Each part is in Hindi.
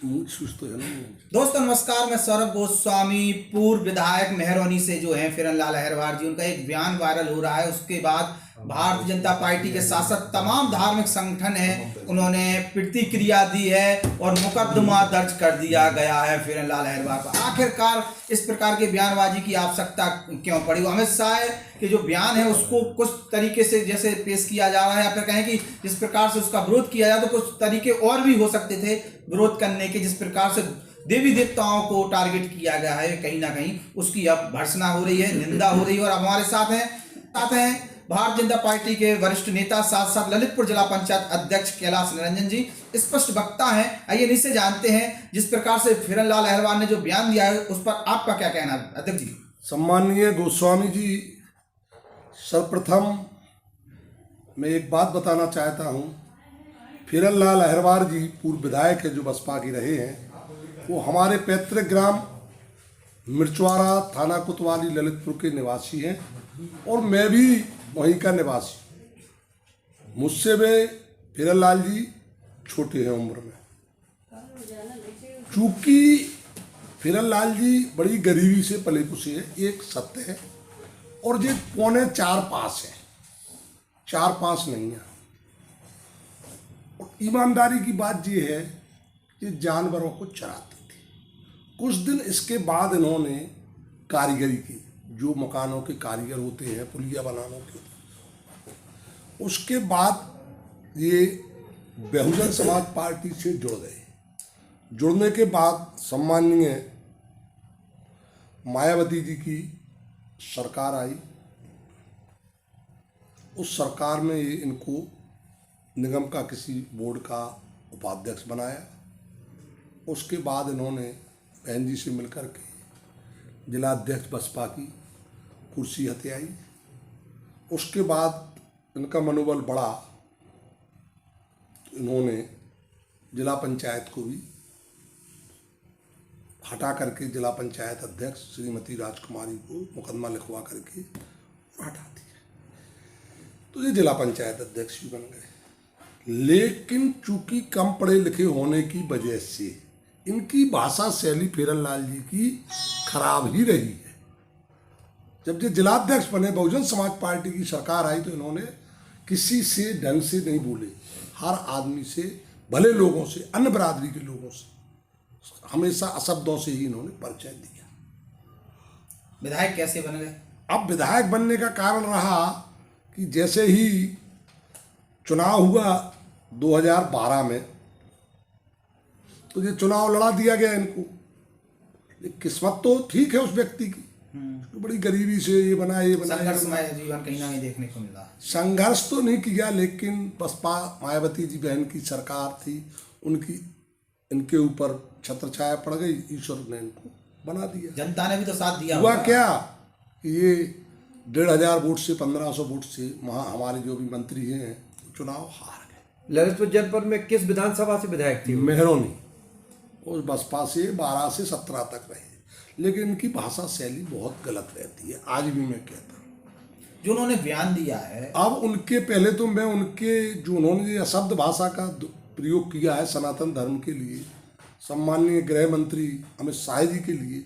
दोस्तों नमस्कार, मैं सौरभ गोस्वामी। पूर्व विधायक मेहरौनी से जो हैं फिरन लाल अहिरवार जी, उनका एक बयान वायरल हो रहा है। उसके बाद भारतीय जनता पार्टी के शासक तमाम धार्मिक संगठन हैं, उन्होंने प्रतिक्रिया दी है और मुकदमा दर्ज कर दिया गया है फिरन लाल अहिरवार पर। आखिरकार इस प्रकार के बयानबाजी की आवश्यकता क्यों पड़ी? अमित शाह के जो बयान है उसको कुछ तरीके से जैसे पेश किया जा रहा है, या फिर कहें कि जिस प्रकार से उसका विरोध किया जाए तो कुछ तरीके और भी हो सकते थे विरोध करने के। जिस प्रकार से देवी देवताओं को टारगेट किया गया है, कहीं ना कहीं उसकी अब भर्त्सना हो रही है, निंदा हो रही है। और हमारे साथ हैं भारतीय जनता पार्टी के वरिष्ठ नेता, साथ साथ ललितपुर जिला पंचायत अध्यक्ष कैलाश निरंजन जी, स्पष्ट वक्ता हैं। आइए इनसे जानते हैं, जिस प्रकार से फिरन लाल अहिरवार ने जो बयान दिया है उस पर आपका क्या कहना है अध्यक्ष जी? सम्माननीय गोस्वामी जी, सर्वप्रथम मैं एक बात बताना चाहता हूँ। फिरन लाल अहिरवार जी पूर्व विधायक है जो बसपा के रहे हैं, वो हमारे पैतृक ग्राम मिर्चवाड़ा, थाना कोतवाली, ललितपुर के निवासी हैं और मैं भी वहीं का निवासी। मुझसे वे फिरन लाल जी छोटे हैं उम्र में। चूँकि फिरन लाल जी बड़ी गरीबी से पले पुसे हैं, एक सत्य है, और ये 4.25 पास है, 4-5 नहीं है। और ईमानदारी की बात ये है कि जानवरों को चराते थे। कुछ दिन इसके बाद इन्होंने कारीगरी की, जो मकानों के कारीगर होते हैं, पुलिया बनाने के, उसके बाद ये बहुजन समाज पार्टी से जुड़ गए। जुड़ने के बाद सम्माननीय मायावती जी की सरकार आई। उस सरकार में ये इनको निगम का किसी बोर्ड का उपाध्यक्ष बनाया। उसके बाद इन्होंने बहन जी से मिलकर के जिला अध्यक्ष बसपा की कुर्सी हथियाई। उसके बाद इनका मनोबल बढ़ा तो इन्होंने जिला पंचायत को भी हटा करके जिला पंचायत अध्यक्ष श्रीमती राजकुमारी को मुकदमा लिखवा करके हटा दिया, तो ये जिला पंचायत अध्यक्ष भी बन गए। लेकिन चूंकि कम पढ़े लिखे होने की वजह से इनकी भाषा शैली फिरन लाल जी की खराब ही रही है। जब ये जिलाध्यक्ष बने, बहुजन समाज पार्टी की सरकार आई, तो इन्होंने किसी से ढंग से नहीं बोले। हर आदमी से, भले लोगों से, अन्य बरादरी के लोगों से हमेशा अशब्दों से ही इन्होंने परिचय दिया। विधायक कैसे बन गए? अब विधायक बनने का कारण रहा कि जैसे ही चुनाव हुआ 2012 में, तो ये चुनाव लड़ा दिया गया इनको। किस्मत तो ठीक है उस व्यक्ति की, तो बड़ी गरीबी से ये बना संघर्षमय जीवन कहीं ना कहीं देखने को मिला। संघर्ष तो नहीं किया, लेकिन बसपा मायावती जी बहन की सरकार थी, उनकी इनके ऊपर छत्र छाया पड़ गई, ईश्वर ने इनको बना दिया। जनता ने भी तो साथ दिया। हुआ क्या कि ये 1500 वोट से 1500 वोट से हमारे जो भी मंत्री हैं चुनाव हार गए। ललितपुर जनपद में किस विधानसभा से विधायक थी? मेहरौनी। उस बसपा से 12 से 17 तक रहे, लेकिन इनकी भाषा शैली बहुत गलत रहती है, आज भी मैं कहता हूँ। जो उन्होंने बयान दिया है, अब उनके पहले तो मैं उनके जो उन्होंने अशब्द भाषा का प्रयोग किया है सनातन धर्म के लिए, सम्माननीय गृह मंत्री अमित शाह जी के लिए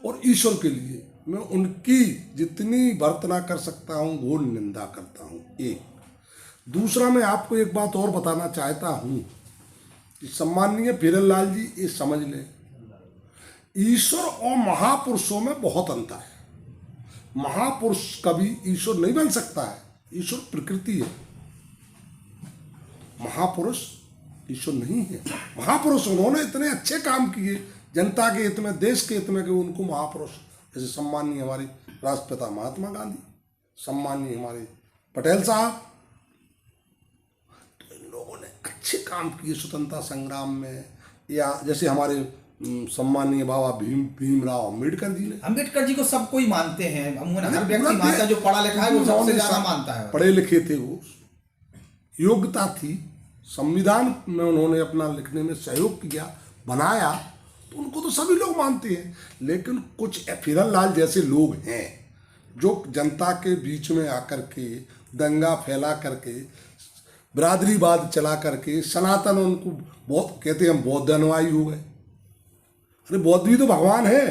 और ईश्वर के लिए, मैं उनकी जितनी भर्त्सना कर सकता हूँ वो निंदा करता हूँ। एक दूसरा, मैं आपको एक बात और बताना चाहता हूँ कि सम्माननीय फिरन लाल जी ये समझ लें, ईश्वर और महापुरुषों में बहुत अंतर है। महापुरुष कभी ईश्वर नहीं बन सकता है, ईश्वर प्रकृति है, महापुरुष ईश्वर नहीं है। महापुरुष उन्होंने इतने अच्छे काम किए जनता के हित में, देश के हित में, कि उनको महापुरुष, जैसे सम्माननीय हमारे राष्ट्रपिता महात्मा गांधी, सम्माननीय हमारे पटेल साहब, तो इन लोगों ने अच्छे काम किए स्वतंत्रता संग्राम में। या जैसे हमारे सम्माननीय बाबा भीमराव अम्बेडकर जी ने, अम्बेडकर जी को सब कोई मानते हैं, हर व्यक्ति मानता है, जो पढ़ा लिखा है वो सबसे ज्यादा मानता है। पढ़े लिखे थे, वो योग्यता थी, संविधान में उन्होंने अपना लिखने में सहयोग किया, बनाया, तो उनको तो सभी लोग मानते हैं। लेकिन कुछ फिरन लाल जैसे लोग हैं जो जनता के बीच में आकर के दंगा फैला करके, बिरादरीवाद चला करके, सनातन, उनको बहुत कहते हैं हम बौद्ध अनुयायी हो गए, अरे बौद्ध भी तो भगवान है,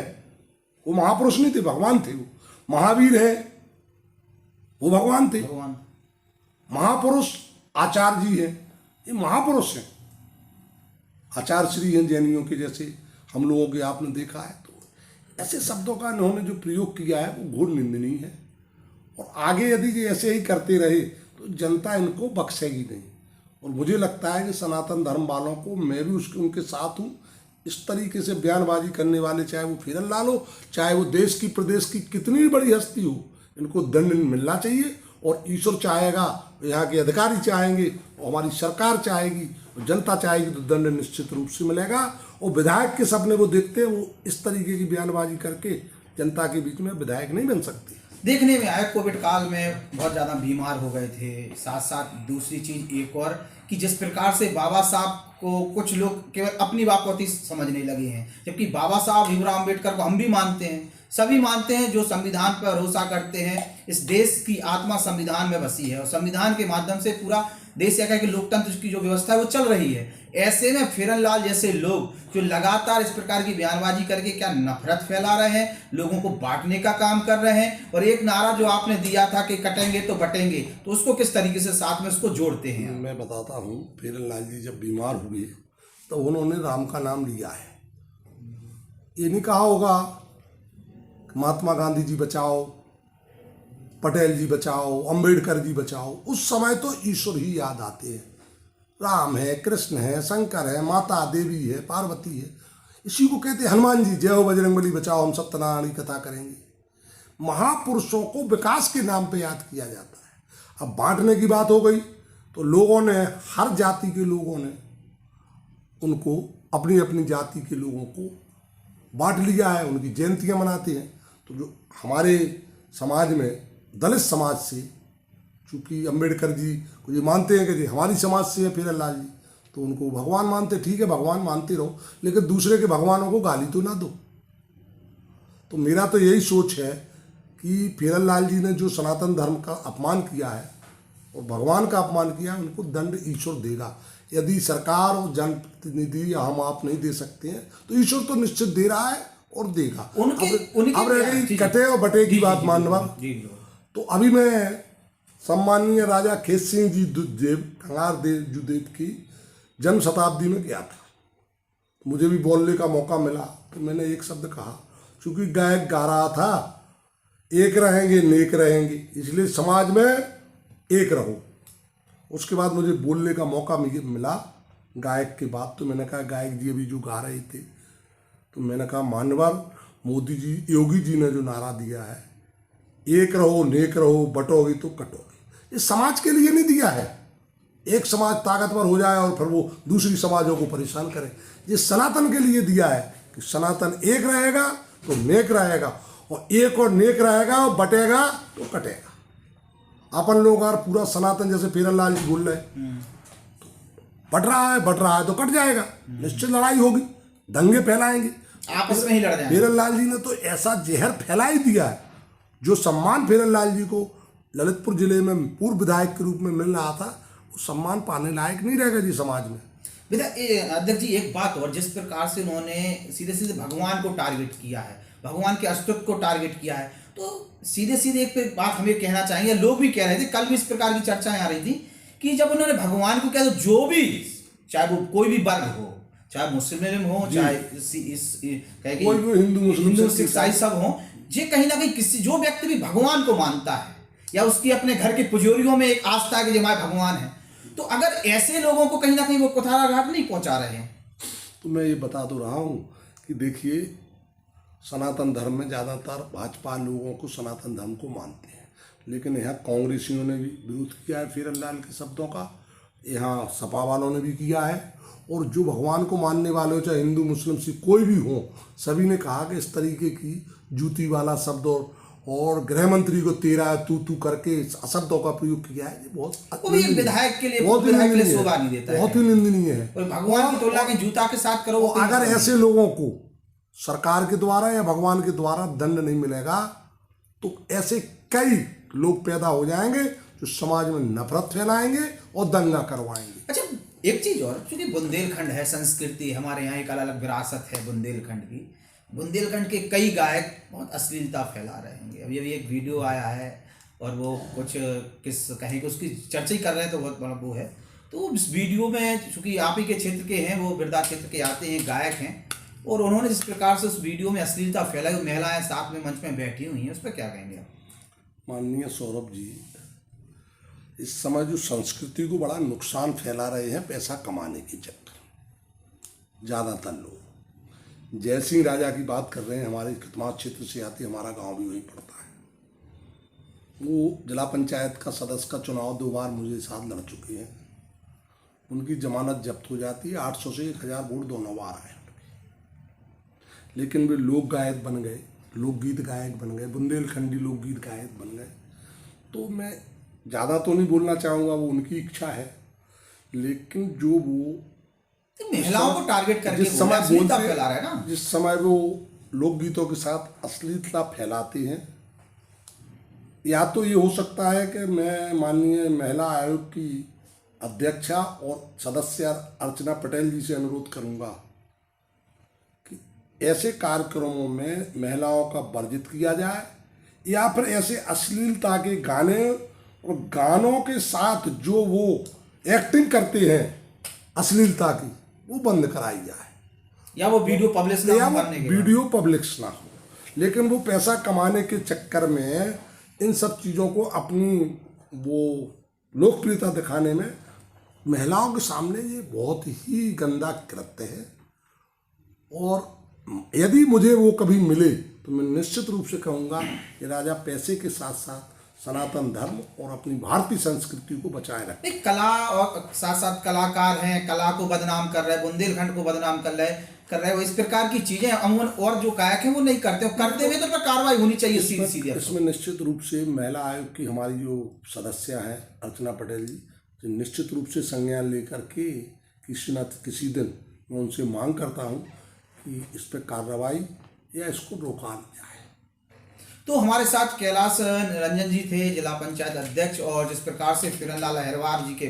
वो महापुरुष नहीं थे, भगवान थे। वो महावीर है, वो भगवान थे। भगवान महापुरुष आचार्य जी हैं, ये महापुरुष हैं। आचार्य श्री हैं जैनियों के, जैसे हम लोगों के आपने देखा है। तो ऐसे शब्दों का इन्होंने जो प्रयोग किया है वो घोर निंदनीय है। और आगे यदि ये ऐसे ही करते रहे तो जनता इनको बख्शेगी नहीं। और मुझे लगता है कि सनातन धर्म वालों को, मैं भी उनके साथ हूँ, इस तरीके से बयानबाजी करने वाले, चाहे वो फिरन लाल हो, चाहे वो देश की प्रदेश की कितनी भी बड़ी हस्ती हो, इनको दंड मिलना चाहिए। और ईश्वर चाहेगा, यहाँ के अधिकारी चाहेंगे, और हमारी सरकार चाहेगी, और जनता चाहेगी तो दंड निश्चित रूप से मिलेगा। और विधायक के सपने वो देखते हैं, वो इस तरीके की बयानबाजी करके जनता के बीच में विधायक नहीं बन सकते। देखने में आया कोविड काल में बहुत ज़्यादा बीमार हो गए थे। साथ साथ दूसरी चीज़ एक और कि जिस प्रकार से बाबा साहब को कुछ लोग केवल अपनी बापौती समझने लगे हैं, जबकि बाबा साहब भीमराव अम्बेडकर को हम भी मानते हैं, सभी मानते हैं, जो संविधान पर भरोसा करते हैं। इस देश की आत्मा संविधान में बसी है और संविधान के माध्यम से पूरा देश या कहे कि लोकतंत्र की जो व्यवस्था है वो चल रही है। ऐसे में फिरन लाल जैसे लोग जो लगातार इस प्रकार की बयानबाजी करके क्या नफरत फैला रहे हैं, लोगों को बांटने का काम कर रहे हैं। और एक नारा जो आपने दिया था कि कटेंगे तो बटेंगे, तो उसको किस तरीके से साथ में उसको जोड़ते हैं? मैं बताता हूँ, फिरन लाल जी जब बीमार हुए तो उन्होंने राम का नाम लिया है। ये नहीं कहा होगा महात्मा गांधी जी बचाओ, पटेल जी बचाओ, अंबेडकर जी बचाओ। उस समय तो ईश्वर ही याद आते हैं। राम है, कृष्ण है, शंकर है, माता देवी है, पार्वती है। इसी को कहते हैं हनुमान जी, जय हो बजरंगबली बचाओ, हम सत्यनारायण की कथा करेंगे। महापुरुषों को विकास के नाम पे याद किया जाता है। अब बांटने की बात हो गई तो लोगों ने, हर जाति के लोगों ने उनको, अपनी अपनी जाति के लोगों को बांट लिया है, उनकी जयंतियाँ मनाते हैं। तो जो हमारे समाज में दलित समाज से, चूँकि अंबेडकर जी को ये मानते हैं कि जी हमारी समाज से है फिरन लाल जी, तो उनको भगवान मानते, ठीक है भगवान मानते रहो, लेकिन दूसरे के भगवानों को गाली तो ना दो। तो मेरा तो यही सोच है कि फिरन लाल जी ने जो सनातन धर्म का अपमान किया है और भगवान का अपमान किया है, उनको दंड ईश्वर देगा। यदि सरकार और जनप्रतिनिधि या हम आप नहीं दे सकते हैं तो ईश्वर तो निश्चित दे रहा है और देगा। अब रह गई कटे और बटे की बात मानवर, तो अभी मैं सम्माननीय राजा खेत सिंह जी दुधदेव, कंगार देव जुदेव की जन्म शताब्दी में गया था। मुझे भी बोलने का मौका मिला तो मैंने एक शब्द कहा, चूंकि गायक गा रहा था, एक रहेंगे नेक रहेंगे, इसलिए समाज में एक रहो। उसके बाद मुझे बोलने का मौका मिला गायक के बाद, तो मैंने कहा गायक जी अभी जो गा रहे थे, तो मैंने कहा मानवर, मोदी जी, योगी जी ने जो नारा दिया है, एक रहो नेक रहो, बटोगे तो कटोगे, ये समाज के लिए नहीं दिया है। एक समाज ताकतवर हो जाए और फिर वो दूसरी समाजों को परेशान करे। ये सनातन के लिए दिया है कि सनातन एक रहेगा तो नेक रहेगा, और एक और नेक रहेगा और बटेगा तो कटेगा। अपन लोग यार पूरा सनातन, जैसे फिरन लाल जी बोल रहे तो बट रहा है तो कट जाएगा, निश्चित लड़ाई होगी, दंगे फैलाएंगे, आपस में ही लड़ जाएंगे। फिरन लाल जी ने तो ऐसा जहर फैला ही दिया है। जो सम्मान फिरन लाल जी को ललितपुर जिले में पूर्व विधायक के रूप में मिल रहा था, वो सम्मान पाने लायक नहीं रहेगा जी समाज में। अध्यक्ष जी एक बात और, जिस प्रकार से उन्होंने सीधे सीधे भगवान को टारगेट किया है, भगवान के अस्तित्व को टारगेट किया है, तो सीधे सीधे एक बात हमें कहना चाहेंगे, लोग भी कह रहे थे, कल भी इस प्रकार की चर्चाएं आ रही थी कि जब उन्होंने भगवान को कहा तो जो भी, चाहे वो कोई भी वर्ग हो, चाहे मुस्लिम हो, चाहे हिंदू सिख ईसाई सब हो, ये कहीं ना कहीं किसी, जो व्यक्ति भी भगवान को मानता है या उसकी अपने घर के पुजोरियों में एक आस्था है कि जो हमारे भगवान है, तो अगर ऐसे लोगों को कहीं ना कहीं वो कुठाराघात नहीं पहुंचा रहे हैं। तो मैं ये बता तो रहा हूँ कि देखिए, सनातन धर्म में ज़्यादातर भाजपा लोगों को सनातन धर्म को मानते हैं, लेकिन यहाँ कांग्रेसियों ने भी विरोध किया है फिरन लाल के शब्दों का, यहाँ सपा वालों ने भी किया है, और जो भगवान को मानने वाले हो, चाहे हिंदू मुस्लिम सिख कोई भी हो, सभी ने कहा कि इस तरीके की जूती वाला शब्द और गृह मंत्री को तेरा तू करके शब्दों का प्रयोग किया है, ये बहुत विधायक के लिए बहुत ही शोभा नहीं देता है, बहुत ही निंदनीय है। भगवान की तुलना के जूता के साथ करो। अगर ऐसे लोगों को सरकार के द्वारा या भगवान के द्वारा दंड नहीं मिलेगा तो ऐसे कई लोग पैदा हो जाएंगे जो समाज में नफरत फैलाएंगे और दंगा करवाएंगे। अच्छा, एक चीज और, क्योंकि बुंदेलखंड है, संस्कृति हमारे यहाँ एक अलग विरासत है बुंदेलखंड की। बुंदेलखंड के कई गायक बहुत अश्लीलता फैला रहे होंगे। अभी अभी एक वीडियो आया है और वो कुछ किस कहीं उसकी चर्चा ही कर रहे हैं, तो बहुत बड़ा वो है। तो इस वीडियो में चूंकि आप ही के क्षेत्र के हैं, वो बिरदा क्षेत्र के आते हैं, गायक हैं, और उन्होंने जिस प्रकार से उस वीडियो में अश्लीलता फैलाई, वो महिलाएं साथ में मंच में बैठी हुई हैं, उस पर क्या कहेंगे आप? माननीय सौरभ जी, इस समय जो संस्कृति को बड़ा नुकसान फैला रहे हैं पैसा कमाने के चक्कर, ज़्यादातर लोग। जय सिंह राजा की बात कर रहे हैं, हमारे खतमा क्षेत्र से आते, हमारा गांव भी वहीं पड़ता है। वो जिला पंचायत का सदस्य का चुनाव 2 बार मुझे साथ लड़ चुके हैं। उनकी जमानत जब्त हो जाती है, 800 से 1000 वोट दोनों बार आए, लेकिन वे लोक गायक बन गए, लोकगीत गायक बन गए, बुंदेलखंडी लोकगीत गायक बन गए। तो मैं ज़्यादा तो नहीं बोलना चाहूँगा, वो उनकी इच्छा है, लेकिन जो वो महिलाओं को टारगेट करके जिस समय अश्लीलता फैला रहा है ना, जिस समय वो लोकगीतों के साथ अश्लीलता फैलाते हैं, या तो ये हो सकता है कि मैं माननीय महिला आयोग की अध्यक्षा और सदस्य अर्चना पटेल जी से अनुरोध करूंगा कि ऐसे कार्यक्रमों में महिलाओं का वर्जित किया जाए, या फिर ऐसे अश्लीलता के गाने और गानों के साथ जो वो एक्टिंग करते हैं अश्लीलता की, वो बंद कराई जाए, या वो वीडियो पब्लिश ना या करने के वीडियो पब्लिश ना हो। लेकिन वो पैसा कमाने के चक्कर में इन सब चीज़ों को अपनी वो लोकप्रियता दिखाने में महिलाओं के सामने ये बहुत ही गंदा कृत्य है। और यदि मुझे वो कभी मिले तो मैं निश्चित रूप से कहूँगा कि राजा पैसे के साथ साथ सनातन धर्म और अपनी भारतीय संस्कृति को बचाए रखें। नहीं, कला और साथ साथ कलाकार हैं, कला को बदनाम कर रहे हैं, बुंदेलखंड को बदनाम कर रहे वो इस प्रकार की चीजें अमूमन और जो गायक हैं वो नहीं करते, करते हुए तो उन पर कार्रवाई होनी चाहिए सीधी सीधी। इसमें निश्चित रूप से महिला आयोग की हमारी जो सदस्य हैं अर्चना पटेल जी, तो निश्चित रूप से संज्ञान लेकर के किसी न किसी दिन मैं उनसे मांग करता हूं कि इस पर कार्रवाई या इसको रोका जाए। तो हमारे साथ कैलाश रंजन जी थे, जिला पंचायत अध्यक्ष, और जिस प्रकार से फिरनलाल अहिरवार जी के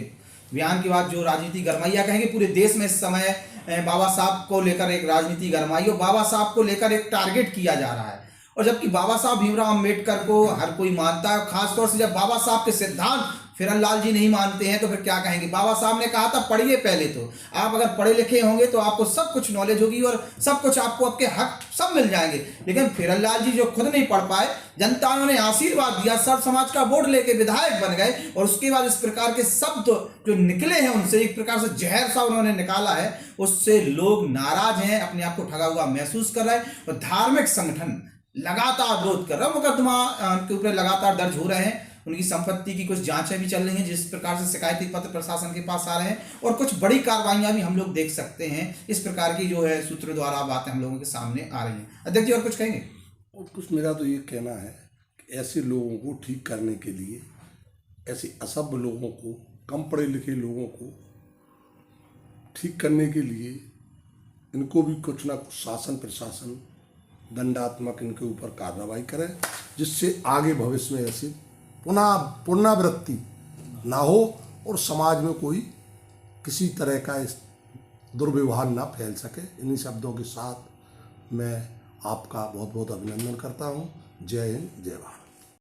बयान के बाद जो राजनीति गरमाइया कहेंगे पूरे देश में इस समय बाबा साहब को लेकर एक राजनीति गरमाई और बाबा साहब को लेकर एक टारगेट किया जा रहा है। और जबकि बाबा साहब भीमराव अम्बेडकर को हर कोई मानता है, खासतौर से जब बाबा साहब के सिद्धांत फिरनलाल जी नहीं मानते हैं तो फिर क्या कहेंगे। बाबा साहब ने कहा था पढ़िए, पहले तो आप अगर पढ़े लिखे होंगे तो आपको सब कुछ नॉलेज होगी और सब कुछ आपको आपके हक सब मिल जाएंगे। लेकिन फिरनलाल जी जो खुद नहीं पढ़ पाए, जनता ने आशीर्वाद दिया, सर्व समाज का वोट लेके विधायक बन गए, और उसके बाद इस प्रकार के शब्द जो निकले हैं उनसे, एक प्रकार से जहर सा उन्होंने निकाला है, उससे लोग नाराज हैं, अपने आप को ठगा हुआ महसूस कर रहे हैं। और धार्मिक संगठन लगातार विरोध कर रहा है, मुकदमा के ऊपर लगातार दर्ज हो रहे हैं, उनकी संपत्ति की कुछ जांचें भी चल रही हैं, जिस प्रकार से शिकायती पत्र प्रशासन के पास आ रहे हैं, और कुछ बड़ी कार्रवाइयां भी हम लोग देख सकते हैं। इस प्रकार की जो है सूत्रों द्वारा बातें हम लोगों के सामने आ रही हैं। अध्यक्ष जी और कुछ कहेंगे? और कुछ मेरा तो ये कहना है कि ऐसे लोगों को ठीक करने के लिए, ऐसे असभ्य लोगों को, कम पढ़े लिखे लोगों को ठीक करने के लिए इनको भी कुछ ना कुछ शासन प्रशासन दंडात्मक इनके ऊपर कार्रवाई करे, जिससे आगे भविष्य में ऐसी पुनरावृत्ति ना हो और समाज में कोई किसी तरह का इस दुर्व्यवहार ना फैल सके। इन्हीं शब्दों के साथ मैं आपका बहुत बहुत अभिनंदन करता हूँ। जय हिंद, जय भारत।